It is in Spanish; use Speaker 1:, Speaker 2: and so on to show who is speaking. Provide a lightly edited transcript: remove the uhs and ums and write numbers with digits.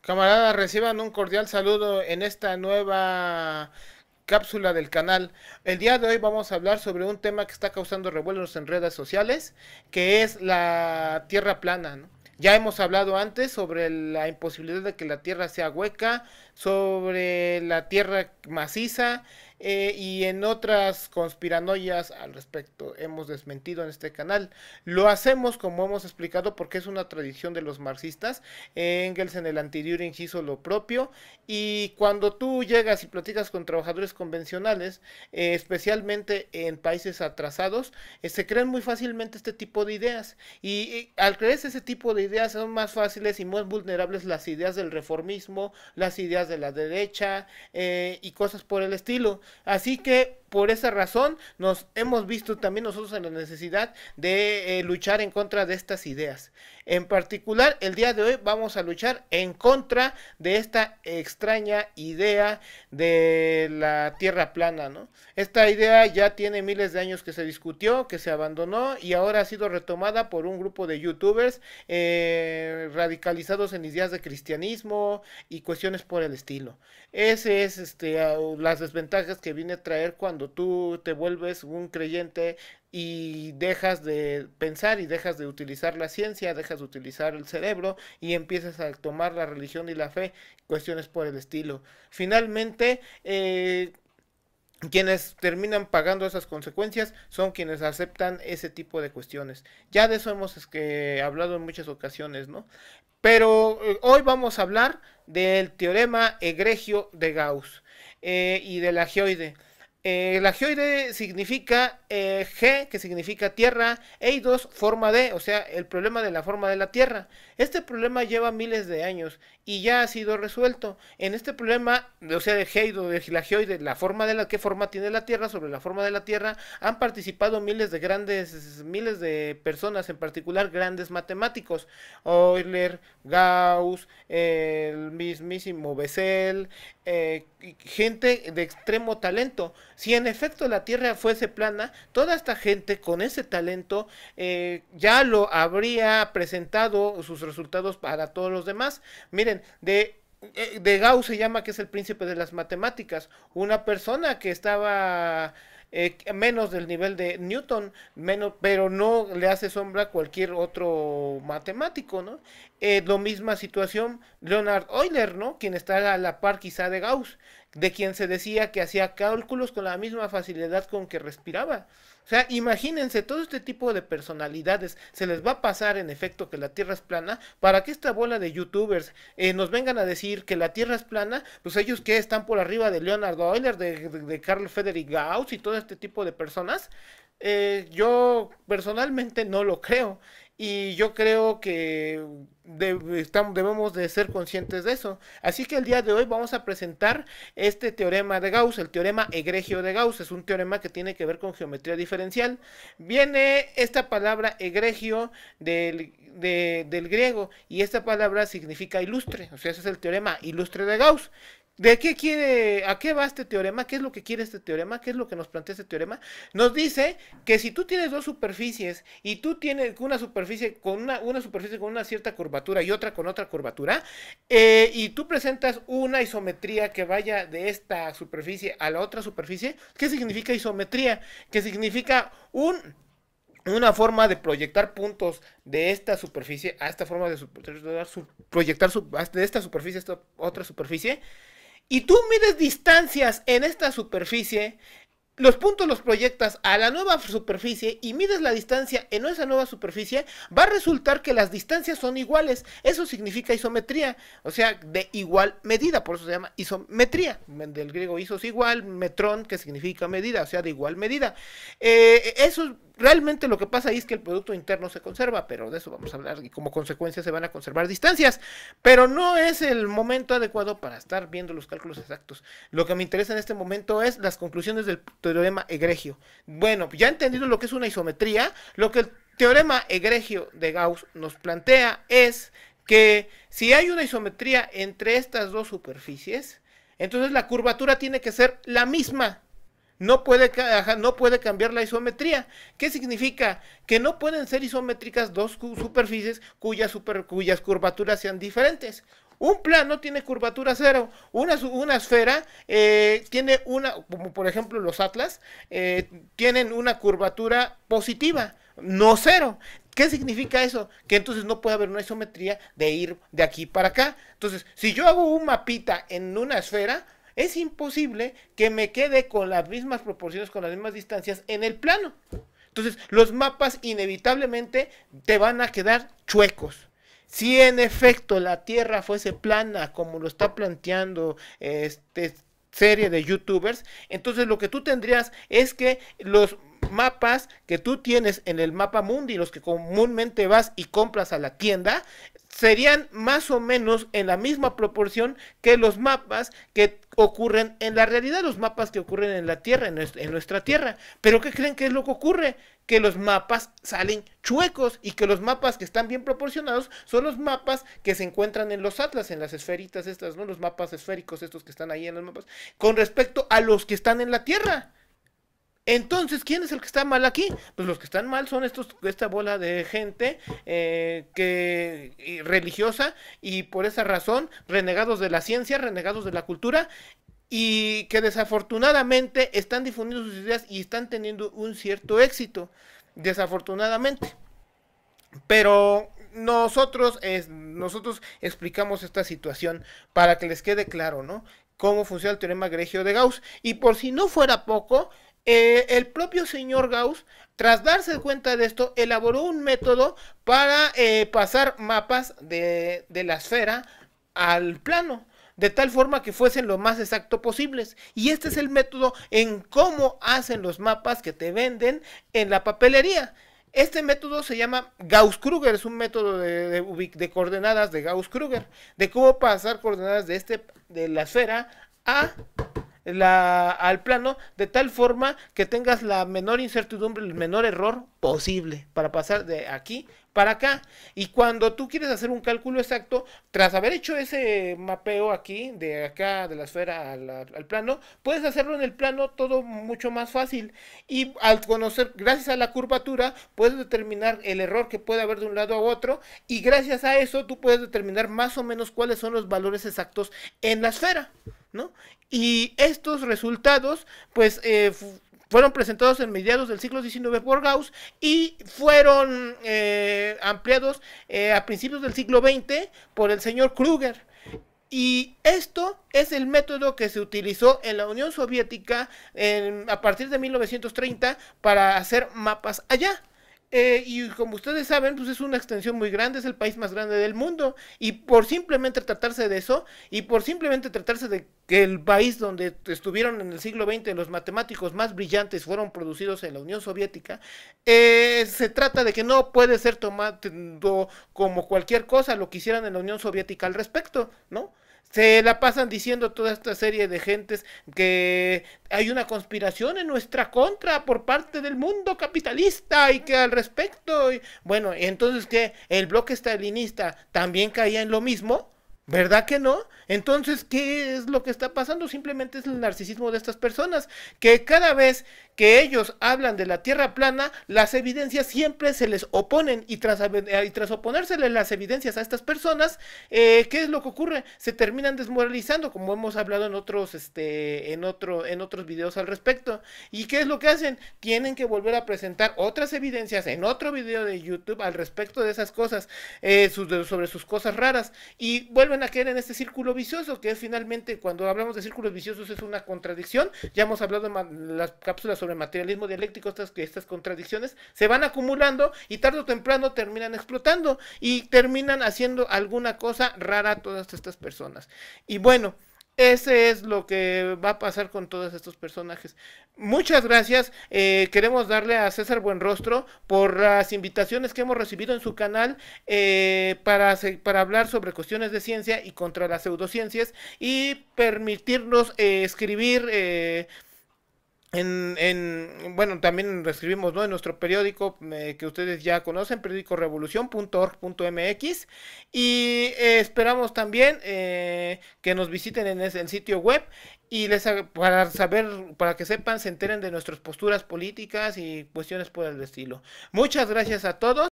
Speaker 1: Camaradas, reciban un cordial saludo en esta nueva cápsula del canal. El día de hoy vamos a hablar sobre un tema que está causando revuelos en redes sociales, que es la tierra plana, ¿no? Ya hemos hablado antes sobre la imposibilidad de que la tierra sea hueca, sobre la tierra maciza y en otras conspiranoias al respecto hemos desmentido en este canal. Lo hacemos como hemos explicado porque es una tradición de los marxistas. Engels en el anterior hizo lo propio, y cuando tú llegas y platicas con trabajadores convencionales, especialmente en países atrasados, se crean muy fácilmente este tipo de ideas, y al creerse ese tipo de ideas son más fáciles y más vulnerables las ideas del reformismo, las ideas de la derecha y cosas por el estilo. Así que por esa razón nos hemos visto también nosotros en la necesidad de luchar en contra de estas ideas. En particular, el día de hoy vamos a luchar en contra de esta extraña idea de la tierra plana, ¿no? Esta idea ya tiene miles de años que se discutió, que se abandonó, y ahora ha sido retomada por un grupo de youtubers radicalizados en ideas de cristianismo y cuestiones por el estilo. Ese es las desventajas que viene a traer cuando tú te vuelves un creyente y dejas de pensar y dejas de utilizar la ciencia, dejas de utilizar el cerebro y empiezas a tomar la religión y la fe, cuestiones por el estilo. Finalmente, quienes terminan pagando esas consecuencias son quienes aceptan ese tipo de cuestiones. Ya de eso hemos hablado en muchas ocasiones, ¿no? Pero hoy vamos a hablar del teorema egregio de Gauss y de la geoide. La geoide significa G, que significa tierra, Eidos, forma de, o sea, el problema de la forma de la tierra. Este problema lleva miles de años y ya ha sido resuelto. En este problema, o sea, de G, de la geoide, la forma de la, qué forma tiene la tierra, sobre la forma de la tierra, han participado miles de personas, en particular grandes matemáticos. Euler, Gauss, el mismísimo Bessel, gente de extremo talento. Si en efecto la Tierra fuese plana, toda esta gente con ese talento ya lo habría presentado sus resultados para todos los demás. Miren, de Gauss se llama que es el príncipe de las matemáticas, una persona que estaba menos del nivel de Newton, menos, pero no le hace sombra a cualquier otro matemático, ¿no? Lo misma situación Leonhard Euler, ¿no? Quien está a la par quizá de Gauss, de quien se decía que hacía cálculos con la misma facilidad con que respiraba. O sea, imagínense, todo este tipo de personalidades se les va a pasar en efecto que la Tierra es plana, para que esta bola de youtubers nos vengan a decir que la Tierra es plana. Pues ellos que están por arriba de Leonhard Euler, de Carl Friedrich Gauss y todo este tipo de personas. Yo personalmente no lo creo, y yo creo que debemos de ser conscientes de eso. Así que el día de hoy vamos a presentar este teorema de Gauss, el teorema egregio de Gauss. Es un teorema que tiene que ver con geometría diferencial. Viene esta palabra egregio del griego, y esta palabra significa ilustre, o sea, ese es el teorema ilustre de Gauss. ¿De qué quiere, a qué va este teorema? ¿Qué es lo que quiere este teorema? ¿Qué es lo que nos plantea este teorema? Nos dice que si tú tienes dos superficies y tú tienes una superficie con una superficie con una cierta curvatura y otra con otra curvatura, y tú presentas una isometría que vaya de esta superficie a la otra superficie, ¿qué significa isometría? Que significa una forma de proyectar puntos de esta superficie a esta forma de proyectar de esta superficie a esta otra superficie, y tú mides distancias en esta superficie, los puntos los proyectas a la nueva superficie y mides la distancia en esa nueva superficie, va a resultar que las distancias son iguales. Eso significa isometría, o sea, de igual medida, por eso se llama isometría. Del griego isos igual, metrón, que significa medida, o sea, de igual medida. Eso realmente lo que pasa ahí es que el producto interno se conserva, pero de eso vamos a hablar, y como consecuencia se van a conservar distancias, pero no es el momento adecuado para estar viendo los cálculos exactos. Lo que me interesa en este momento es las conclusiones del teorema egregio. Bueno, ya entendido lo que es una isometría, lo que el teorema egregio de Gauss nos plantea es que si hay una isometría entre estas dos superficies, entonces la curvatura tiene que ser la misma. No puede cambiar la isometría. ¿Qué significa? Que no pueden ser isométricas dos superficies cuyas curvaturas sean diferentes. Un plano tiene curvatura cero. Una esfera tiene una, como por ejemplo los atlas, tienen una curvatura positiva, no cero. ¿Qué significa eso? Que entonces no puede haber una isometría de ir de aquí para acá. Entonces, si yo hago un mapita en una esfera, es imposible que me quede con las mismas proporciones, con las mismas distancias en el plano. Entonces, los mapas inevitablemente te van a quedar chuecos. Si en efecto la Tierra fuese plana, como lo está planteando este serie de youtubers, entonces lo que tú tendrías es que los mapas que tú tienes en el mapa mundi, los que comúnmente vas y compras a la tienda, serían más o menos en la misma proporción que los mapas que ocurren en la realidad, los mapas que ocurren en la Tierra, en nuestra Tierra. Pero ¿qué creen que es lo que ocurre? Que los mapas salen chuecos y que los mapas que están bien proporcionados son los mapas que se encuentran en los atlas, en las esferitas estas, ¿no? Los mapas esféricos estos que están ahí en los mapas, con respecto a los que están en la Tierra. Entonces, ¿quién es el que está mal aquí? Pues los que están mal son esta bola de gente religiosa y por esa razón renegados de la ciencia, renegados de la cultura y que desafortunadamente están difundiendo sus ideas y están teniendo un cierto éxito, desafortunadamente. Pero nosotros explicamos esta situación para que les quede claro, ¿no? Cómo funciona el teorema Gregio de Gauss. Y por si no fuera poco, el propio señor Gauss, tras darse cuenta de esto, elaboró un método para pasar mapas de la esfera al plano, de tal forma que fuesen lo más exacto posibles. Y este es el método en cómo hacen los mapas que te venden en la papelería. Este método se llama Gauss-Kruger, es un método de coordenadas de Gauss-Kruger, de cómo pasar coordenadas de la esfera al plano, de tal forma que tengas la menor incertidumbre, el menor error posible para pasar de aquí para acá. Y cuando tú quieres hacer un cálculo exacto, tras haber hecho ese mapeo aquí, de acá, de la esfera al plano, puedes hacerlo en el plano todo mucho más fácil. Y al conocer, gracias a la curvatura, puedes determinar el error que puede haber de un lado a otro. Y gracias a eso, tú puedes determinar más o menos cuáles son los valores exactos en la esfera, ¿no? Y estos resultados, pues, fueron presentados en mediados del siglo XIX por Gauss y fueron ampliados a principios del siglo XX por el señor Kruger. Y esto es el método que se utilizó en la Unión Soviética a partir de 1930 para hacer mapas allá. Y como ustedes saben, pues es una extensión muy grande, es el país más grande del mundo. Y por simplemente tratarse de eso, y por simplemente tratarse de que el país donde estuvieron en el siglo XX los matemáticos más brillantes fueron producidos en la Unión Soviética, se trata de que no puede ser tomado como cualquier cosa lo que hicieran en la Unión Soviética al respecto, ¿no? Se la pasan diciendo toda esta serie de gentes que hay una conspiración en nuestra contra por parte del mundo capitalista y que al respecto, bueno, entonces que el bloque stalinista también caía en lo mismo, ¿verdad que no? Entonces, ¿qué es lo que está pasando? Simplemente es el narcisismo de estas personas, que cada vez que ellos hablan de la Tierra plana, las evidencias siempre se les oponen, y tras oponérseles las evidencias a estas personas, ¿qué es lo que ocurre? Se terminan desmoralizando, como hemos hablado en otros videos al respecto. ¿Y qué es lo que hacen? Tienen que volver a presentar otras evidencias en otro video de YouTube al respecto de esas cosas, sobre sus cosas raras, y vuelven a caer en este círculo vicioso, que es finalmente, cuando hablamos de círculos viciosos, es una contradicción. Ya hemos hablado en las cápsulas sobre materialismo dialéctico, estas contradicciones se van acumulando y tarde o temprano terminan explotando y terminan haciendo alguna cosa rara a todas estas personas. Y bueno, ese es lo que va a pasar con todos estos personajes. Muchas gracias. Queremos darle a César Buenrostro por las invitaciones que hemos recibido en su canal para hablar sobre cuestiones de ciencia y contra las pseudociencias y permitirnos escribir. Bueno, también lo escribimos, ¿no?, en nuestro periódico que ustedes ya conocen, periódico revolución.org.mx, y esperamos también que nos visiten en el sitio web y para que sepan, se enteren de nuestras posturas políticas y cuestiones por el estilo. Muchas gracias a todos.